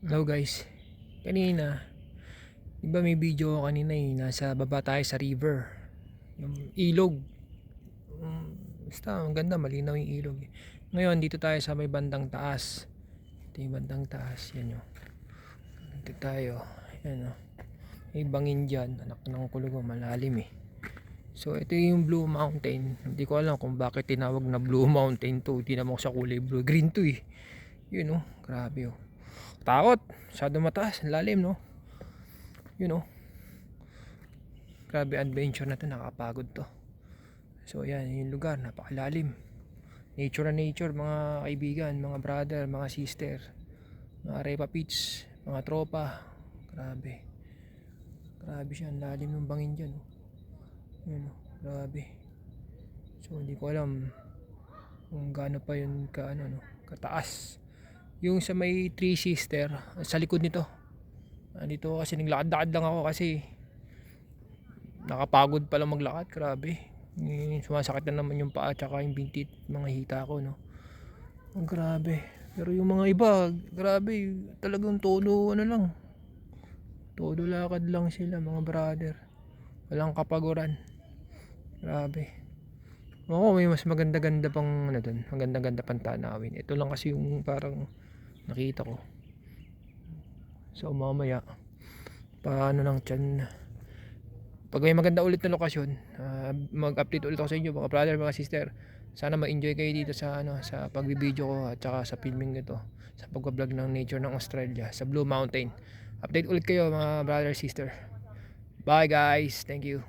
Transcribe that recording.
Hello guys. Kanina, di ba may video ako kanina nasa baba tayo sa river. Yung ilog. Basta ang ganda, malinaw yung ilog. Ngayon, dito tayo sa may bandang taas. Ito yung bandang taas. Yan yun. Dito tayo. Yan o. May bangin dyan. Anak ng kulog, malalim eh. So, ito yung Blue Mountain. Hindi ko alam kung bakit tinawag na Blue Mountain to. Hindi naman sa kulay blue. Green to eh. Yun o. Grabe o. Takot. Masyado mataas. Lalim no. Yun o. Grabe adventure na to. Nakapagod to. So yan yung lugar. Napakalalim. Nature na nature mga kaibigan. Mga brother. Mga sister. Mga repa pits. Mga tropa. Grabe. Grabe siya. Ang lalim ng bangin dyan o. Yun o. Grabe. So hindi ko alam kung gaano pa yun kataas. Yung sa may Three Sister sa likod nito. Dito kasi naglakad-lakad lang ako kasi nakapagod pa lang maglakad. Grabe. Sumasakit na naman yung paa tsaka yung bintit, mga hita ko no. Grabe. Pero yung mga iba, grabe, talagang todo lang. Todo lakad lang sila mga brother. Walang kapaguran. Grabe. Oo, may mas maganda-ganda pang doon. Maganda-ganda pang tanawin. Ito lang kasi yung parang nakita ko. So mamaya paano lang tiyan, pag may maganda ulit na lokasyon, mag-update ulit ako sa inyo mga brother, mga sister. Sana ma-enjoy kayo dito sa sa pagbibideo ko at saka sa filming nito, sa pagbablog ng nature ng Australia sa Blue Mountain. Update ulit kayo mga brother, sister. Bye guys, thank you.